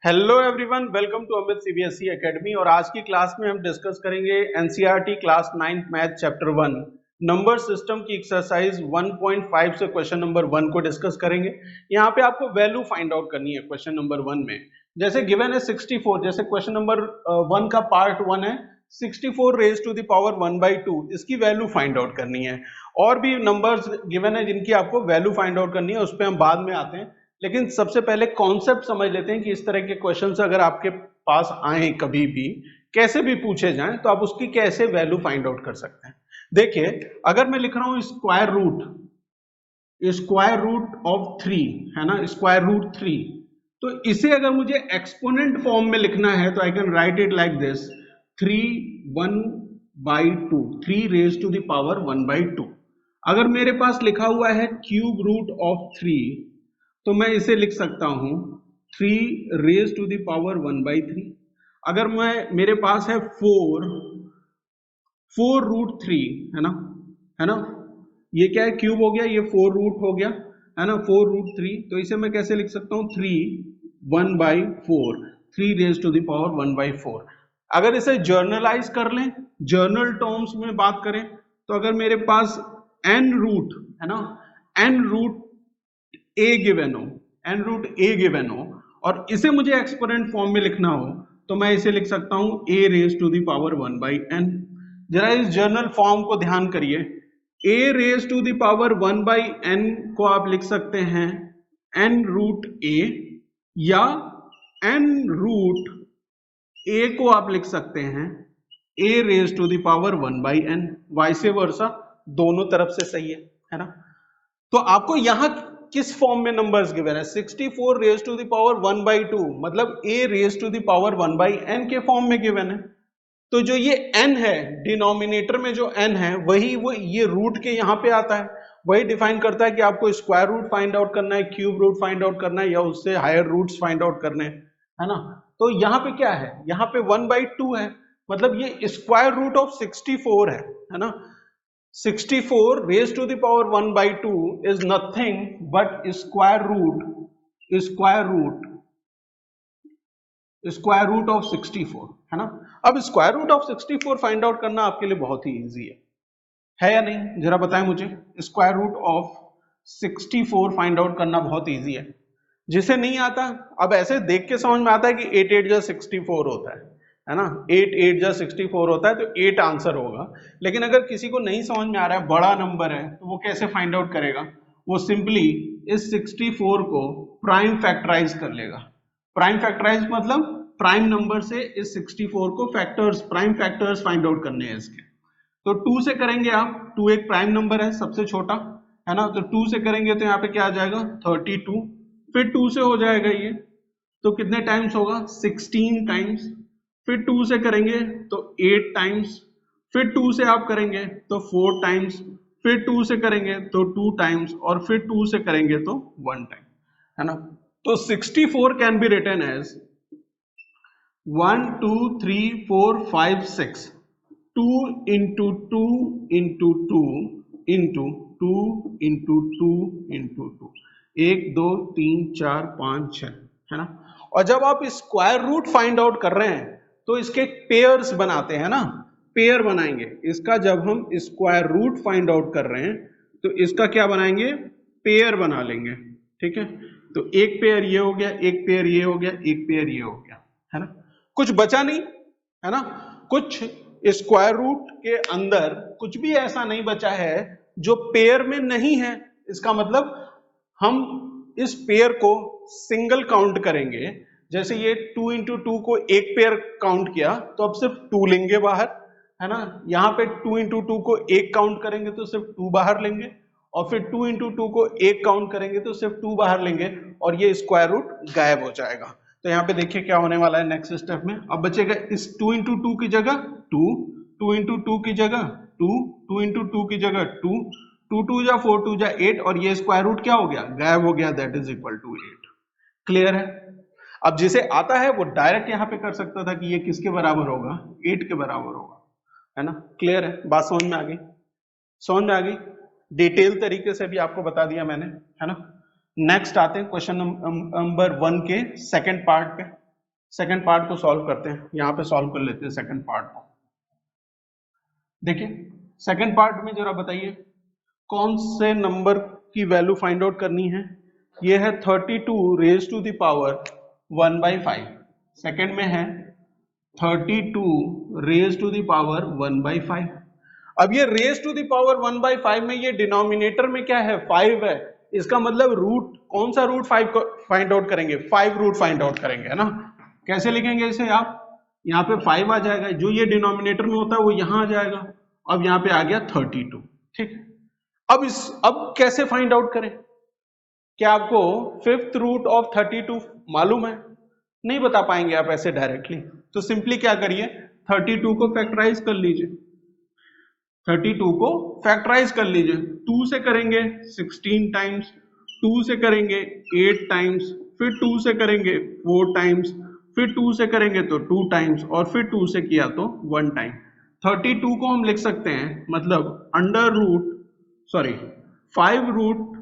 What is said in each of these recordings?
Hello everyone, welcome to Amit CBSE academy. और आज की क्लास में हम डिस्कस करेंगे NCERT class 9th math chapter 1 number system की एक्सरसाइज 1.5 से क्वेश्चन नंबर 1 को डिस्कस करेंगे। यहाँ पे आपको वैल्यू फाइंड आउट करनी है क्वेश्चन नंबर 1 में। जैसे गिवन है 64, जैसे क्वेश्चन नंबर 1 का पार्ट 1 है 64 रेज टू द पावर 1/2, इसकी वैल्यू फाइंड आउट करनी है। और भी नंबर्स गिवन है जिनकी आपको वैल्यू फाइंड आउट करनी है, उस पर हम बाद में आते हैं। लेकिन सबसे पहले कॉन्सेप्ट समझ लेते हैं कि इस तरह के क्वेश्चंस अगर आपके पास आए कभी भी, कैसे भी पूछे जाएं, तो आप उसकी कैसे वैल्यू फाइंड आउट कर सकते हैं। देखिए, अगर मैं लिख रहा हूं स्क्वायर रूट ऑफ 3, है ना, स्क्वायर रूट 3, तो इसे अगर मुझे एक्सपोनेंट फॉर्म में लिखना है तो I can write it like this 3 3 raise to the power 1/2। अगर मेरे पास लिखा हुआ है क्यूब रूट ऑफ 3, तो मैं इसे लिख सकता हूं 3 रेज टू द पावर 1/3। अगर मेरे पास है 4 रूट 3, है ना, ये क्या है, क्यूब हो गया, ये 4 रूट हो गया, है ना, 4 रूट 3, तो इसे मैं कैसे लिख सकता हूं 1/4, 3 रेज टू द पावर 1/4। अगर इसे जर्नलाइज कर लें, जर्नल टर्म्स में बात करें, तो अगर मेरे पास n रूट, है ना, n रूट a गिवन हो और इसे मुझे एक्सपोनेंट फॉर्म में लिखना हो, तो मैं इसे लिख सकता हूं a raise to the power 1/n। जरा इस जर्नल फॉर्म को ध्यान करिए, a raise to the power 1/n को आप लिख सकते हैं n रूट a, या n रूट a को आप लिख सकते हैं a raise to the power 1/n, vice versa, दोनों तरफ से सही है ना। तो आपको यहां किस फॉर्म में नंबर्स गिवन है, 64 रेज टू द पावर 1/2, मतलब a raise to the power 1/n के फॉर्म में गिवन है। तो जो ये n है, डिनोमिनेटर में जो n है, वही वो ये रूट के यहाँ पे आता है, वही डिफाइन करता है कि आपको स्क्वायर रूट फाइंड आउट करना है, क्यूब रूट फाइंड आउट करना है, या उससे हायर रूट्स फाइंड आउट करने हैं, है ना। तो यहाँ पे क्या है, यहाँ पे 1/2 है, मतलब ये स्क्वायर रूट ऑफ 64 है ना। 64 raised to the power 1/2 is nothing but square root of 64, है ना। अब square root of 64 find out करना आपके लिए बहुत ही इजी है या नहीं, जरा बताएं मुझे। Square root of 64 find out करना बहुत इजी है। जिसे नहीं आता, अब ऐसे देख के समझ में आता है कि 8 8 जा 64 होता है ना, 8 8 जा 64 होता है, तो 8 आंसर होगा। लेकिन अगर किसी को नहीं समझ में आ रहा है, बड़ा नंबर है, तो वो कैसे फाइंड आउट करेगा, वो सिंपली इस 64 को प्राइम फैक्टराइज कर लेगा। प्राइम फैक्टराइज मतलब प्राइम नंबर से इस 64 को प्राइम फैक्टर्स फाइंड आउट करने हैं इसके। तो 2 से करेंगे आप, 2 एक प्राइम नंबर है, सबसे छोटा, है ना, तो 2 से करेंगे तो यहाँ पे क्या आ जाएगा 32, फिर 2 से हो जाएगा ये, तो कितने टाइम्स होगा 16 टाइम्स, फिर 2 से करेंगे तो 8 टाइम्स, फिर 2 से आप करेंगे तो 4 टाइम्स, फिर 2 से करेंगे तो 2 टाइम्स, और फिर 2 से करेंगे तो 1 टाइम, है ना। तो 64 can be written as 1 2 3 4 5 6, 2 into 2 into 2 into 2 into 2 into 2, 1 2 3 4 5 6, है ना। और जब आप स्क्वायर रूट फाइंड आउट कर रहे हैं तो इसके पेयर्स बनाते हैं ना, पेयर बनाएंगे इसका। जब हम स्क्वायर रूट फाइंड आउट कर रहे हैं तो इसका क्या बनाएंगे, पेयर बना लेंगे, ठीक है। तो एक पेयर ये हो गया, एक पेयर ये हो गया, एक पेयर ये हो गया, है ना। कुछ बचा नहीं, है ना, कुछ स्क्वायर रूट के अंदर कुछ भी ऐसा नहीं बचा है जो पेयर में नहीं है। इसका मतलब हम इस पेयर को सिंगल काउंट करेंगे। जैसे ये 2 into 2 को एक पेयर काउंट किया तो अब सिर्फ 2 लेंगे बाहर, है ना। यहाँ पे 2 into 2 को एक काउंट करेंगे तो सिर्फ 2 बाहर लेंगे, और फिर 2 into 2 को एक काउंट करेंगे तो सिर्फ 2 बाहर लेंगे, और ये स्क्वायर रूट गायब हो जाएगा। तो यहाँ पे देखिए क्या होने वाला है नेक्स्ट स्टेप में। अब बचेगा इस 2 into 2 की जगह 2, 2 into 2 की जगह 2, 2 into 2 की जगह 2, 2 2 जा 4 2 जा 8, और ये स्क्वायर रूट क्या हो गया, गायब हो गया, that is equal to 8। Clear है। अब जिसे आता है वो डायरेक्ट यहाँ पे कर सकता था कि ये किसके बराबर होगा, 8 के बराबर होगा, है ना। क्लियर है, बात समझ में आ गई, समझ में आ गई। डिटेल तरीके से भी आपको बता दिया मैंने, है ना। नेक्स्ट आते हैं क्वेश्चन नंबर 1 के सेकंड पार्ट पे। सेकंड पार्ट को सॉल्व करते हैं, यहाँ पे सॉल्व कर लेते हैं सेकंड पार्ट को। देखिए सेकंड पार्ट में जरा बताइए कौन से नंबर की वैल्यू फाइंड आउट करनी है। ये है 32 raise to the power 1/5। Second में है 32 रेज टू द पावर 1/5। अब ये रेज टू द पावर 1/5 में ये डिनोमिनेटर में क्या है 5 है, इसका मतलब रूट कौन सा रूट 5 फाइंड आउट करेंगे, 5 रूट फाइंड आउट करेंगे, है ना। कैसे लिखेंगे इसे आप, यहाँ पे 5 आ जाएगा, जो ये डिनोमिनेटर में होता है वो यहाँ आ जाएगा। अब यहाँ पे आ गया 32, ठीक। अब कैसे फाइंड आउट करें, क्या आपको फिफ्थ रूट ऑफ 32 मालूम है? नहीं बता पाएंगे आप ऐसे डायरेक्टली, तो सिंपली क्या करिए 32 को फैक्टराइज कर लीजिए। 32 को फैक्टराइज कर लीजिए, 2 से करेंगे 16 टाइम्स, 2 से करेंगे 8 टाइम्स, फिर 2 से करेंगे 4 टाइम्स, फिर 2 से करेंगे तो 2 टाइम्स, और फिर 2 से किया तो 1 टाइम। 32 को हम लिख सकते हैं मतलब अंडर रूट 5 रूट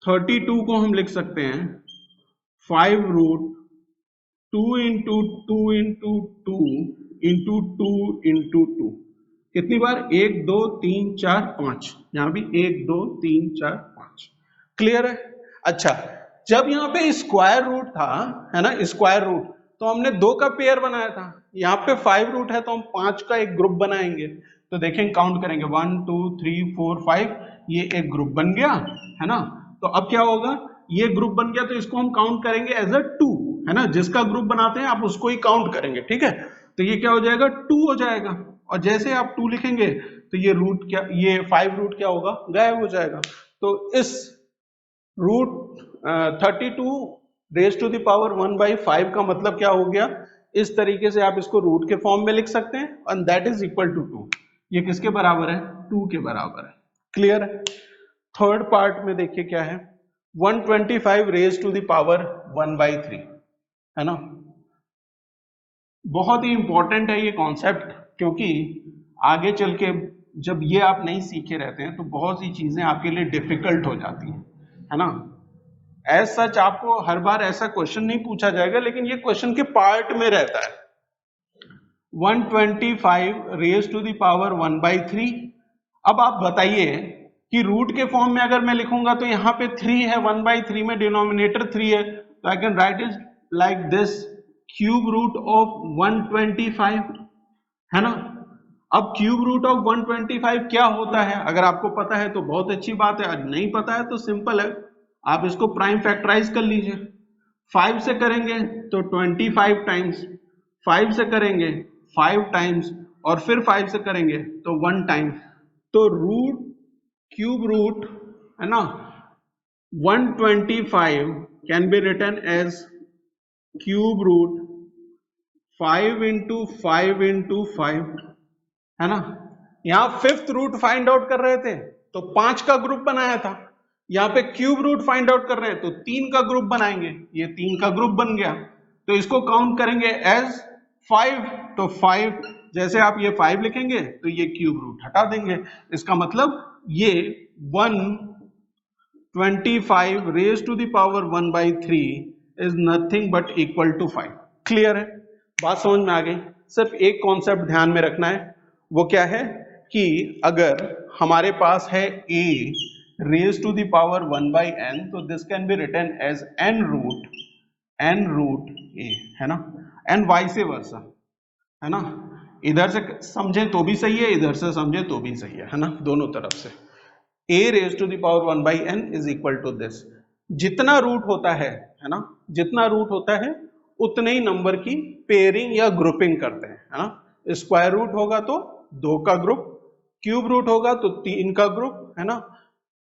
32 को हम लिख सकते हैं 5 root 2 into 2 into 2 into 2 into 2। कितनी बार, 1 2 3 4 5, यहां भी 1 2 3 4 5। क्लियर है। अच्छा, जब यहाँ पे स्क्वायर रूट था, है ना, स्क्वायर रूट, तो हमने 2 का पेयर बनाया था। यहाँ पे 5 रूट है तो हम 5 का एक ग्रुप बनाएंगे। तो देखेंगे काउंट करेंगे 1 2 3 4 5, ये एक ग्रुप बन गया, है ना। तो अब क्या होगा, ये ग्रुप बन गया तो इसको हम काउंट करेंगे एज अ 2, है ना। जिसका ग्रुप बनाते हैं आप उसको ही काउंट करेंगे, ठीक है। तो ये क्या हो जाएगा 2 हो जाएगा, और जैसे आप 2 लिखेंगे तो ये रूट क्या, ये 5 रूट क्या होगा, गायब हो जाएगा। तो इस root 32 raise to the power 1/5 का मतलब क्या हो गया, इस तरीके से आप इसको रूट के फॉर्म में लिख सकते हैं, and that is equal to 2। ये किसके बराबर है, 2 के बराबर है। क्लियर है। थर्ड पार्ट में देखिए क्या है, 125 रेज टू द पावर 1/3, है ना। बहुत ही इंपॉर्टेंट है ये कॉन्सेप्ट, क्योंकि आगे चल के जब ये आप नहीं सीखे रहते हैं तो बहुत सी चीजें आपके लिए डिफिकल्ट हो जाती हैं, है ना। एज सच आपको हर बार ऐसा क्वेश्चन नहीं पूछा जाएगा, लेकिन ये क्वेश्चन के पार्ट में रहता है। 125 रेज टू द पावर 1/3। अब आप बताइए कि रूट के फॉर्म में अगर मैं लिखूंगा तो यहाँ पे 3 है, 1/3 में डिनोमिनेटर 3 है, तो I can write it like this, cube root of 125, है ना। अब क्यूब रूट ऑफ 125 क्या होता है, अगर आपको पता है तो बहुत अच्छी बात है, अगर नहीं पता है तो सिंपल है, आप इसको प्राइम फैक्टराइज कर लीजिए। 5 से करेंगे तो 25 टाइम्स, 5 से करेंगे 5 टाइम्स, और फिर 5 से करेंगे तो 1 टाइम। तो रूट क्यूब रूट, है ना, 125 can be written as cube root 5 into 5 into 5, है ना। यहां फिफ्थ रूट फाइंड आउट कर रहे थे तो 5 का ग्रुप बनाया था, यहाँ पे क्यूब रूट फाइंड आउट कर रहे हैं तो 3 का ग्रुप बनाएंगे, ये 3 का ग्रुप बन गया, तो इसको काउंट करेंगे एज 5। तो 5, जैसे आप ये 5 लिखेंगे तो ये क्यूब रूट हटा देंगे, इसका मतलब ये 125 raise to the power 1/3 is nothing but equal to 5। Clear है, बात समझ में आ गई। सिर्फ एक कॉन्सेप्ट ध्यान में रखना है, वो क्या है कि अगर हमारे पास है a raise to the power 1/n, तो this can be written as n root a, है ना, एंड वाइस वर्सा, है ना। इधर से समझे तो भी सही है, इधर से समझे तो भी सही है ना, दोनों तरफ से। a raise to the power 1/n is equal to this. जितना रूट होता है ना, जितना रूट होता है उतने ही नंबर की पेयरिंग या ग्रुपिंग करते हैं, है ना। स्क्वायर रूट होगा तो 2 का ग्रुप, क्यूब रूट होगा तो 3 का ग्रुप, है ना,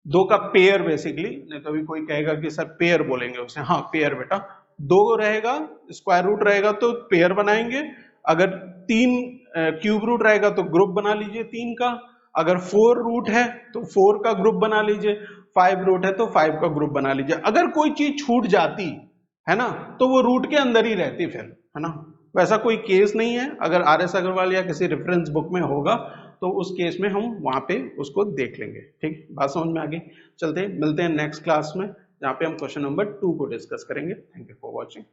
2 का पेयर बेसिकली। नहीं तो अभी कोई कहेगा कि सर पेयर बोलेंगे उसे, हाँ पेयर बेटा, 2 रहेगा, स्क्वायर रूट रहेगा तो पेयर बनाएंगे, अगर 3 क्यूब रूट रहेगा तो ग्रुप बना लीजिए 3 का, अगर 4 रूट है तो 4 का ग्रुप बना लीजिए, 5 रूट है तो 5 का ग्रुप बना लीजिए। अगर कोई चीज छूट जाती है ना तो वो रूट के अंदर ही रहती फिर, है ना। वैसा कोई केस नहीं है, अगर RS अग्रवाल या किसी रेफरेंस बुक में होगा तो उस केस में हम वहां पे उसको देख लेंगे। ठीक, बात समझ में आ गई। चलते हैं, मिलते हैं नेक्स्ट क्लास में जहाँ पे हम क्वेश्चन नंबर 2 को डिस्कस करेंगे। Thank you for watching.